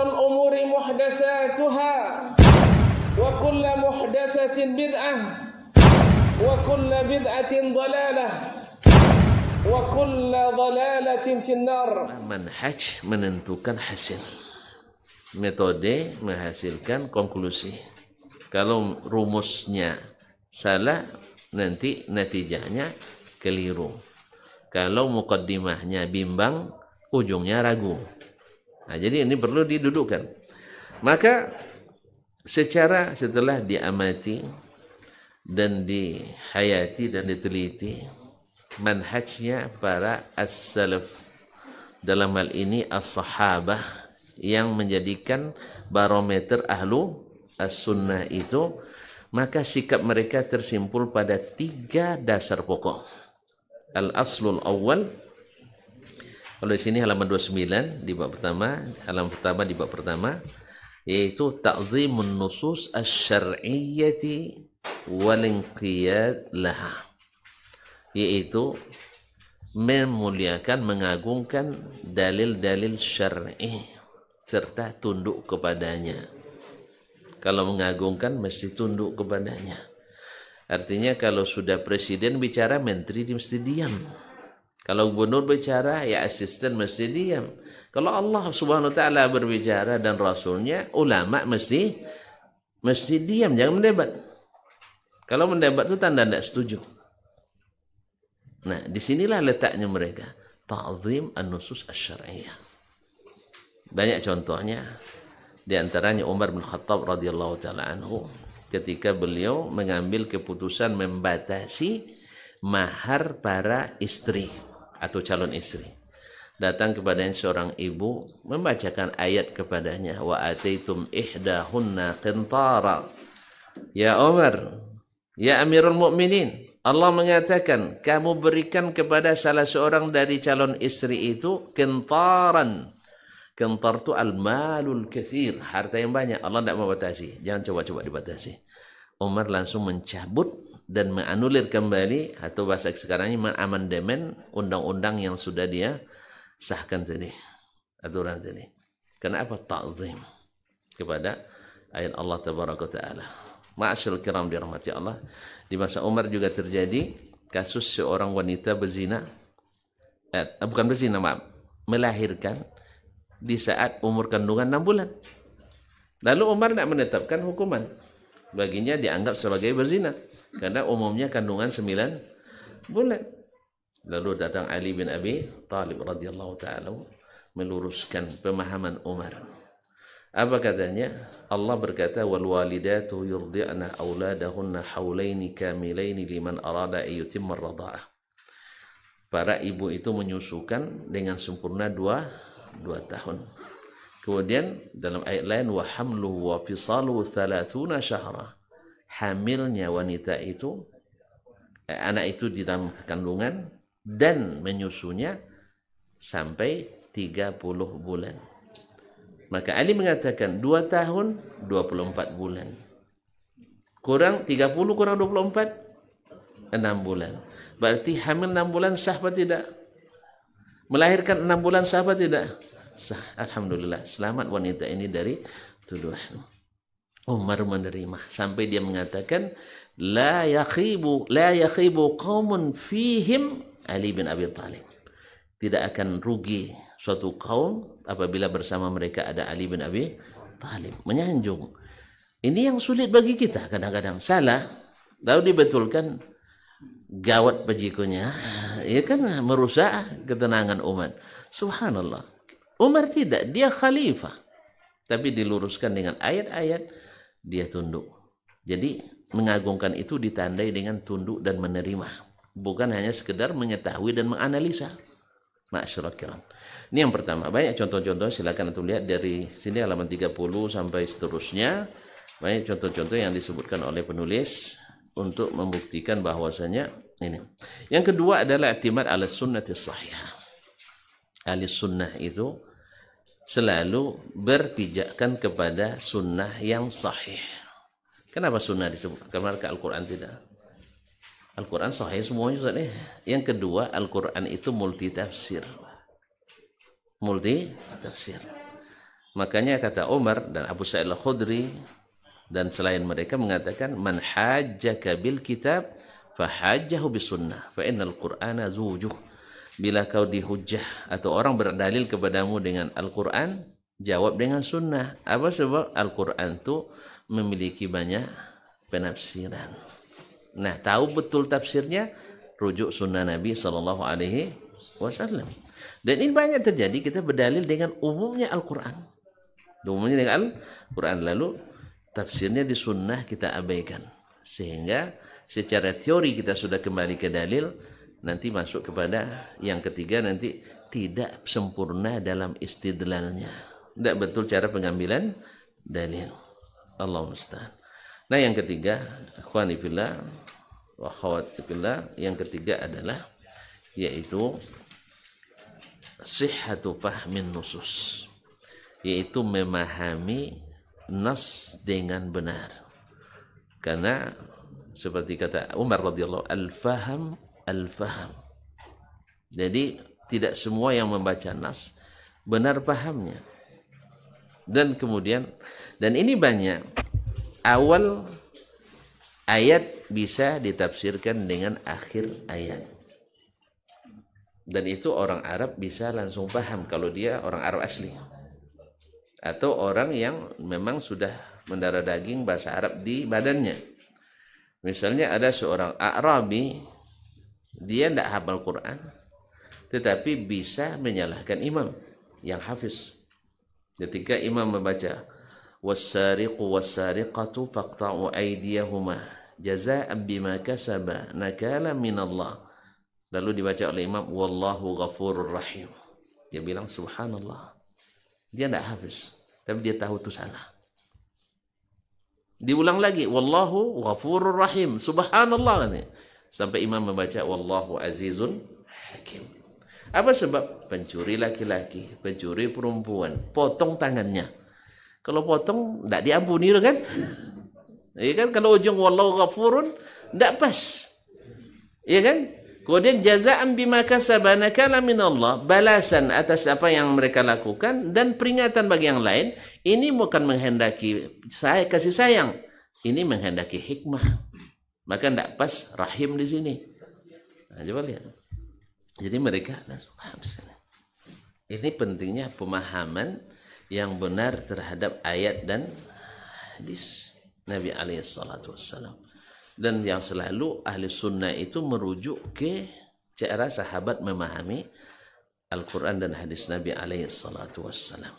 الأمور محدثاتها وكل محدثة بدعة وكل بدعة ضلالة وكل ضلالة في النار. Manhaj menentukan hasil, metode menghasilkan konklusi. Kalau rumusnya salah, nanti natijahnya keliru. Kalau muqaddimahnya bimbang, ujungnya ragu. Nah, jadi ini perlu didudukkan. Maka setelah diamati dan dihayati dan diteliti manhajnya para as-salaf, dalam hal ini as-sahabah, yang menjadikan barometer ahlu as-sunnah itu, maka sikap mereka tersimpul pada 3 dasar pokok. Al-aslul awal, kalau di sini halaman 29 di bab pertama, halaman pertama di bab pertama, yaitu ta'zimun nusus asy-syar'iyyati wal inqiyad laha, yaitu memuliakan, mengagungkan dalil-dalil syar'i serta tunduk kepadanya. Kalau mengagungkan mesti tunduk kepadanya. Artinya kalau sudah presiden bicara, menteri mesti diam. Kalau gubernur bicara, ya asisten mesti diam. Kalau Allah Subhanahu wa taala berbicara dan rasulnya, ulama mesti diam, jangan mendebat. Kalau mendebat itu tanda tidak setuju. Nah, disinilah letaknya mereka, ta'zim an-nusus asy-syar'iyyah. Banyak contohnya, di antaranya Umar bin Khattab radhiyallahu taala anhu, ketika beliau mengambil keputusan membatasi mahar para istri atau calon istri. Datang kepadanya seorang ibu, membacakan ayat kepadanya, wa ataitum ihdahunna qintara. Ya Umar, ya Amirul Mukminin, Allah mengatakan kamu berikan kepada salah seorang dari calon istri itu qintaran. Qintar itu al-malul katsir, harta yang banyak. Allah tidak membatasi, jangan coba-coba dibatasi. Umar langsung mencabut dan menganulir kembali, atau bahasa sekarang ini mengamandemen undang-undang yang sudah dia sahkan tadi, aturan tadi. Kenapa? Ta'zim kepada ayat Allah tabaraka taala. Ma'asyiral kiram dirahmati Allah, di masa Umar juga terjadi kasus seorang wanita berzina, bukan berzina, maaf, melahirkan di saat umur kandungan 6 bulan. Lalu Umar tidak menetapkan hukuman, baginya dianggap sebagai berzina karena umumnya kandungan 9 bulan. Lalu datang Ali bin Abi Thalib radhiyallahu taala meluruskan pemahaman Umar. Apa katanya? Allah berkata, wal walidatu yurdi'na auladahunna haulaini kamilaini liman arada ayyutimma ar-radha'ah. Para ibu itu menyusukan dengan sempurna 2 tahun. Kemudian dalam ayat lain, wa hamluhu wa fisaluhu 30 syahra. Hamilnya wanita itu, anak itu di dalam kandungan dan menyusunya sampai 30 bulan. Maka Ali mengatakan 2 tahun 24 bulan. Kurang 30 kurang 24, 6 bulan. Berarti hamil 6 bulan sah apa tidak? Melahirkan 6 bulan sah apa tidak? Sah. Alhamdulillah, selamat wanita ini dari tuduhan. Umar menerima sampai dia mengatakan, la yakhibu qaumun fihim Ali bin Abi Thalib. Tidak akan rugi suatu kaum apabila bersama mereka ada Ali bin Abi Thalib. Menyanjung. Ini yang sulit bagi kita kadang-kadang. Salah, lalu dibetulkan, gawat bajikunya, ya kan, merusak ketenangan umat. Subhanallah. Umar tidak, dia khalifah, tapi diluruskan dengan ayat-ayat, dia tunduk. Jadi mengagungkan itu ditandai dengan tunduk dan menerima, bukan hanya sekedar mengetahui dan menganalisa. Ma'asyiral kiram. Ini yang pertama. Banyak contoh-contoh, silakan antum lihat dari sini halaman 30 sampai seterusnya. Banyak contoh-contoh yang disebutkan oleh penulis untuk membuktikan bahwasanya ini. Yang kedua adalah i'timad ala sunnati sahihah. Ahli sunnah itu selalu berpijakan kepada sunnah yang sahih. Kenapa sunnah disebut? Karena Al-Quran tidak. Al-Quran sahih semuanya. Yang kedua, Al-Quran itu multi tafsir. Multi tafsir. Makanya kata Umar dan Abu Sa'id Al-Khudri dan selain mereka mengatakan, man hajjaka bil kitab fahajjahu bis sunnah fa innal qur'ana zujuh. Bila kau dihujjah atau orang berdalil kepadamu dengan Al-Qur'an, jawab dengan sunnah. Apa sebab? Al-Qur'an itu memiliki banyak penafsiran. Nah, tahu betul tafsirnya, rujuk sunnah Nabi sallallahu alaihi wasallam. Dan ini banyak terjadi, kita berdalil dengan umumnya Al-Qur'an. Umumnya dengan Al-Qur'an, lalu tafsirnya di sunnah kita abaikan. Sehingga secara teori kita sudah kembali ke dalil, nanti masuk kepada yang ketiga, nanti tidak sempurna dalam istidlalnya. Tidak betul cara pengambilan dalil. Allah musta'an. Nah, yang ketiga, akhwani fillah wa akhwati fillah, yang ketiga adalah yaitu sihhatu fahmin nusus, yaitu memahami nas dengan benar. Karena seperti kata Umar radhiyallahu al-faham al-faham. Jadi tidak semua yang membaca nas benar pahamnya. Dan kemudian, dan ini banyak, awal ayat bisa ditafsirkan dengan akhir ayat. Dan itu orang Arab bisa langsung paham kalau dia orang Arab asli. Atau orang yang memang sudah mendarah daging bahasa Arab di badannya. Misalnya ada seorang Arabi, dia tidak hafal Quran, tetapi bisa menyalahkan imam yang hafiz. Ketika imam membaca, was-sariqu was-sariqatu faqta'u aydiyahuma jazaa'an bima kasaba nakala minallah. Lalu dibaca oleh imam, wallahu ghafurur rahim. Dia bilang subhanallah. Dia tidak hafiz, tapi dia tahu itu salah. Diulang lagi, wallahu ghafurur rahim, subhanallah. Sampai imam membaca, wallahu azizun hakim. Apa sebab? Pencuri laki-laki, pencuri perempuan, potong tangannya. Kalau potong, tidak diampuni kan? Ya kan? Kalau ujung wallahu ghafurun, tidak pas. Ya kan? Kemudian jazaan bima kasaba nakala minallah, balasan atas apa yang mereka lakukan dan peringatan bagi yang lain. Ini bukan menghendaki kasih sayang, ini menghendaki hikmah. Maka tidak pas rahim di sini. Nah, coba lihat. Jadi mereka, ini pentingnya pemahaman yang benar terhadap ayat dan hadis Nabi alaihi salatu wassalam. Dan yang selalu ahli sunnah itu merujuk ke cara sahabat memahami Al-Quran dan hadis Nabi alaihi salatu wassalam.